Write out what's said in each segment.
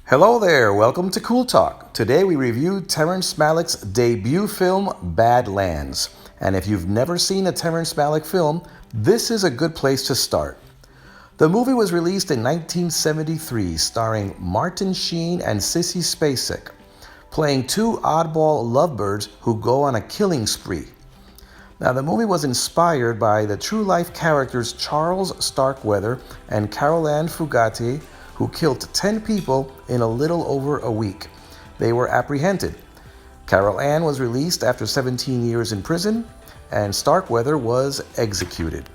Hello there, welcome to Cool Talk. Today we review Terrence Malick's debut film, Badlands. And if you've never seen a Terrence Malick film, this is a good place to start. The movie was released in 1973, starring Martin Sheen and Sissy Spacek, playing two oddball lovebirds who go on a killing spree. Now, the movie was inspired by the true-life characters Charles Starkweather and Carol Ann Fugate, who killed 10 people in a little over a week. They were apprehended. Carol Ann was released after 17 years in prison, and Starkweather was executed.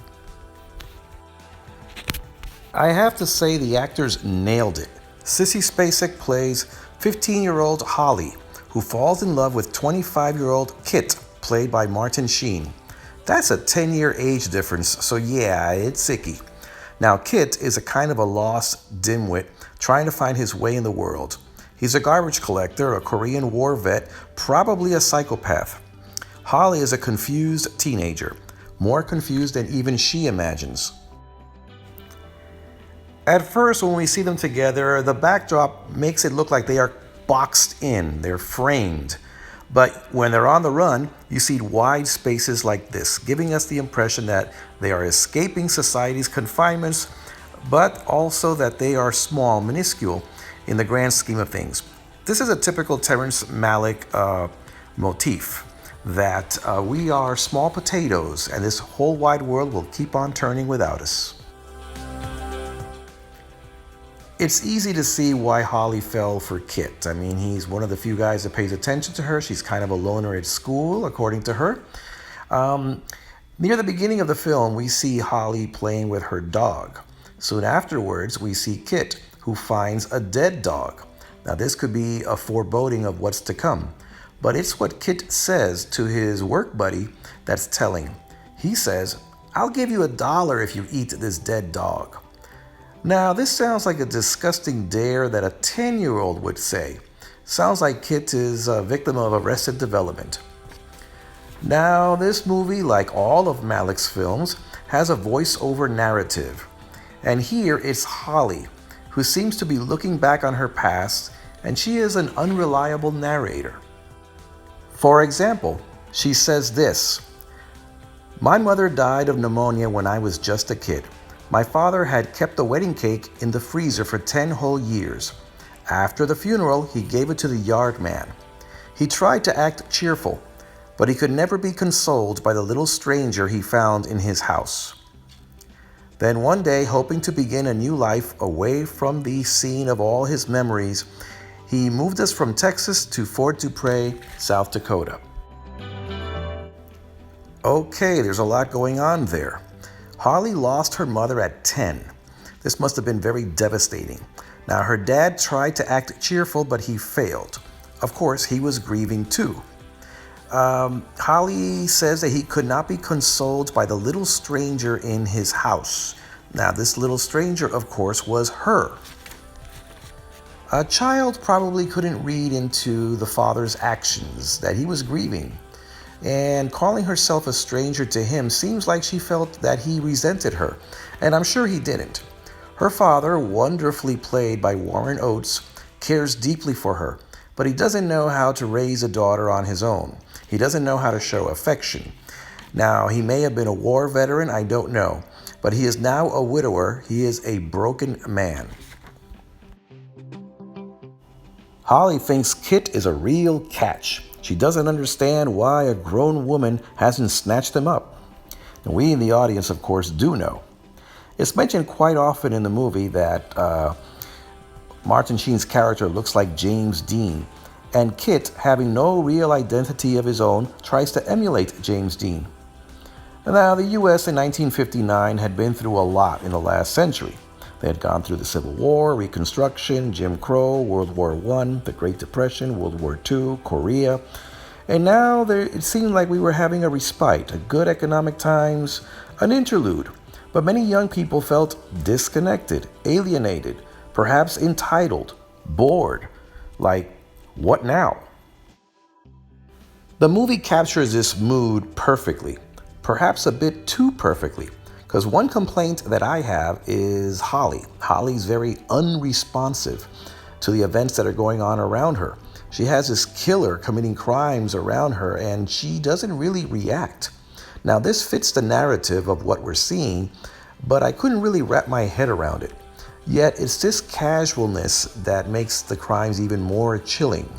I have to say the actors nailed it. Sissy Spacek plays 15-year-old Holly, who falls in love with 25-year-old Kit, played by Martin Sheen. That's a 10-year age difference, so yeah, it's icky. Now, Kit is a kind of a lost dimwit trying to find his way in the world. He's a garbage collector, a Korean War vet, probably a psychopath. Holly is a confused teenager, more confused than even she imagines. At first, when we see them together, the backdrop makes it look like they are boxed in, they're framed. But when they're on the run, you see wide spaces like this, giving us the impression that they are escaping society's confinements, but also that they are small, minuscule in the grand scheme of things. This is a typical Terrence Malick motif, that we are small potatoes and this whole wide world will keep on turning without us. It's easy to see why Holly fell for Kit. I mean, he's one of the few guys that pays attention to her. She's kind of a loner at school, according to her. Near the beginning of the film, we see Holly playing with her dog. Soon afterwards, we see Kit, who finds a dead dog. Now, this could be a foreboding of what's to come, but it's what Kit says to his work buddy that's telling. He says, "I'll give you $1 if you eat this dead dog." Now, this sounds like a disgusting dare that a 10-year-old would say. Sounds like Kit is a victim of Arrested Development. Now, this movie, like all of Malick's films, has a voice-over narrative. And here it's Holly, who seems to be looking back on her past, and she is an unreliable narrator. For example, she says this: "My mother died of pneumonia when I was just a kid. My father had kept the wedding cake in the freezer for 10 whole years. After the funeral, he gave it to the yard man. He tried to act cheerful, but he could never be consoled by the little stranger he found in his house. Then one day, hoping to begin a new life away from the scene of all his memories, he moved us from Texas to Fort Dupre, South Dakota." Okay, there's a lot going on there. Holly lost her mother at 10. This must have been very devastating. Now, her dad tried to act cheerful, but he failed. Of course, he was grieving too. Holly says that he could not be consoled by the little stranger in his house. Now, this little stranger, of course, was her. A child probably couldn't read into the father's actions that he was grieving. And calling herself a stranger to him seems like she felt that he resented her, and I'm sure he didn't. Her father, wonderfully played by Warren Oates, cares deeply for her, but he doesn't know how to raise a daughter on his own. He doesn't know how to show affection. Now, he may have been a war veteran, I don't know, but he is now a widower. He is a broken man. Holly thinks Kit is a real catch. She doesn't understand why a grown woman hasn't snatched him up. And we in the audience, of course, do know. It's mentioned quite often in the movie that Martin Sheen's character looks like James Dean, and Kit, having no real identity of his own, tries to emulate James Dean. Now, the U.S. in 1959 had been through a lot in the last century. They had gone through the Civil War, Reconstruction, Jim Crow, World War I, the Great Depression, World War II, Korea. And now it seemed like we were having a respite, a good economic times, an interlude. But many young people felt disconnected, alienated, perhaps entitled, bored. Like, what now? The movie captures this mood perfectly, perhaps a bit too perfectly. Because one complaint that I have is Holly. Holly's very unresponsive. to the events that are going on around her. She has this killer committing crimes around her, and she doesn't really react. Now, this fits the narrative of what we're seeing, but I couldn't really wrap my head around it. Yet, it's this casualness that makes the crimes even more chilling.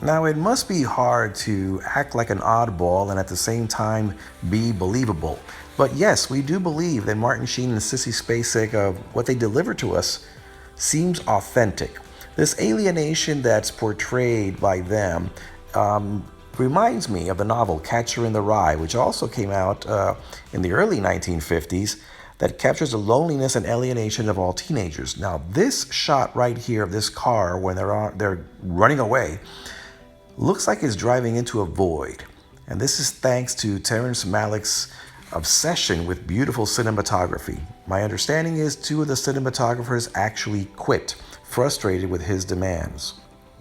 Now, it must be hard to act like an oddball and at the same time be believable. But yes, we do believe that Martin Sheen and Sissy Spacek, of what they deliver to us, seems authentic. This alienation that's portrayed by them reminds me of the novel Catcher in the Rye, which also came out in the early 1950s, that captures the loneliness and alienation of all teenagers. Now, this shot right here of this car when they're running away looks like it's driving into a void. And this is thanks to Terrence Malick's obsession with beautiful cinematography. My understanding is two of the cinematographers actually quit, frustrated with his demands.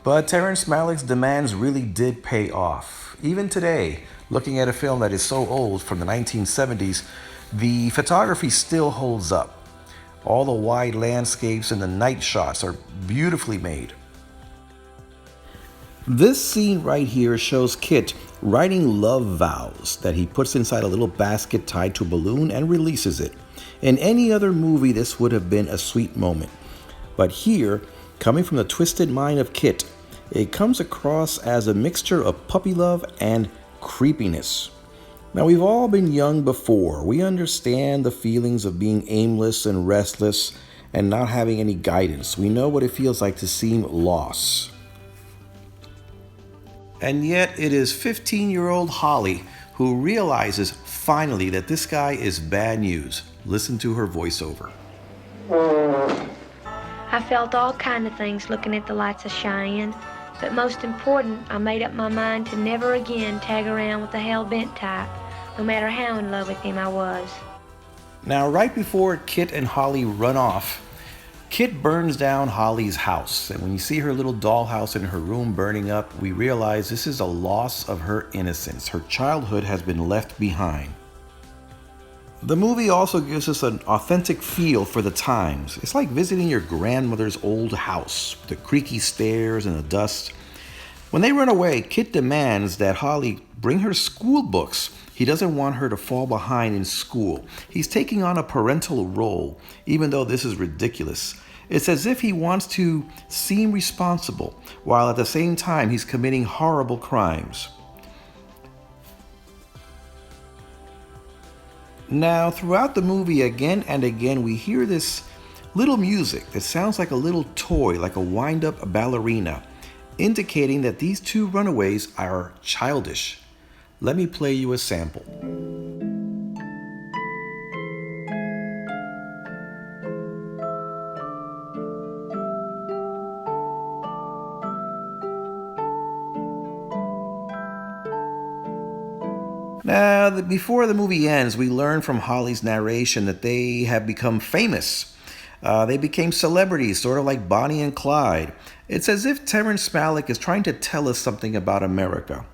But Terrence Malick's demands really did pay off. Even today, looking at a film that is so old from the 1970s, the photography still holds up. All the wide landscapes and the night shots are beautifully made. This scene right here shows Kit writing love vows that he puts inside a little basket tied to a balloon and releases it. In any other movie, this would have been a sweet moment. But here, coming from the twisted mind of Kit, it comes across as a mixture of puppy love and creepiness. Now, we've all been young before. We understand the feelings of being aimless and restless and not having any guidance. We know what it feels like to seem lost. And yet it is 15-year-old Holly who realizes finally that this guy is bad news. Listen to her voiceover. I felt all kind of things looking at the lights of Cheyenne, but most important, I made up my mind to never again tag around with the hell-bent type, no matter how in love with him I was. Now, right before Kit and Holly run off, Kit burns down Holly's house, and when you see her little dollhouse in her room burning up, we realize this is a loss of her innocence. Her childhood has been left behind. The movie also gives us an authentic feel for the times. It's like visiting your grandmother's old house, the creaky stairs and the dust. When they run away, Kit demands that Holly bring her school books. He doesn't want her to fall behind in school. He's taking on a parental role, even though this is ridiculous. It's as if he wants to seem responsible, while at the same time he's committing horrible crimes. Now, throughout the movie, again and again, we hear this little music that sounds like a little toy, like a wind-up ballerina, indicating that these two runaways are childish. Let me play you a sample. Now, before the movie ends, we learn from Holly's narration that they have become famous. They became celebrities, sort of like Bonnie and Clyde. It's as if Terrence Malick is trying to tell us something about America.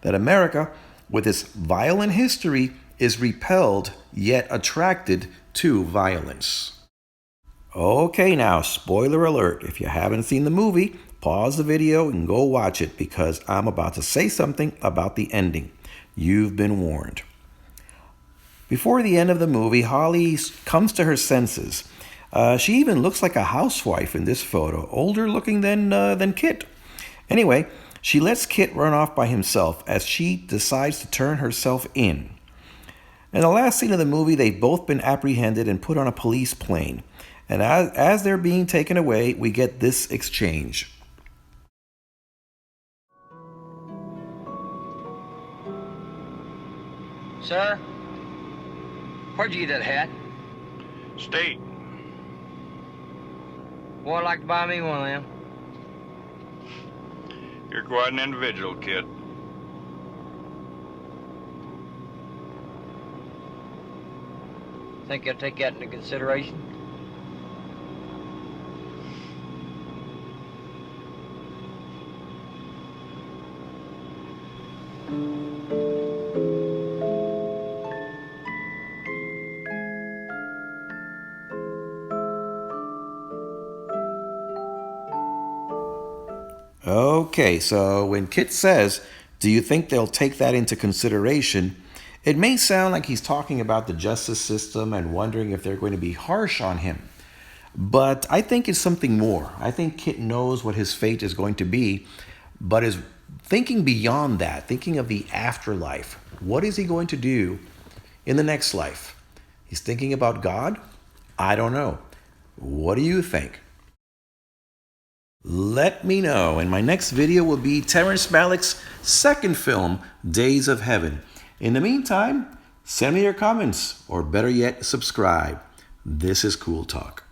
That America, with its violent history, is repelled yet attracted to violence. Okay, now, spoiler alert. If you haven't seen the movie, pause the video and go watch it because I'm about to say something about the ending. You've been warned. Before the end of the movie, Holly comes to her senses. She even looks like a housewife in this photo, older looking than Kit. Anyway, she lets Kit run off by himself as she decides to turn herself in. In the last scene of the movie, they've both been apprehended and put on a police plane. And as they're being taken away, we get this exchange. Sir, where'd you get that hat? State. Boy, I'd like to buy me one of them. You're quite an individual, kid. Think you'll take that into consideration? Okay, so when Kit says, do you think they'll take that into consideration? It may sound like he's talking about the justice system and wondering if they're going to be harsh on him. But I think it's something more. I think Kit knows what his fate is going to be, but is thinking beyond that, thinking of the afterlife. What is he going to do in the next life? He's thinking about God? I don't know. What do you think? Let me know. And my next video will be Terrence Malick's second film, Days of Heaven. In the meantime, send me your comments, or better yet, subscribe. This is Cool Talk.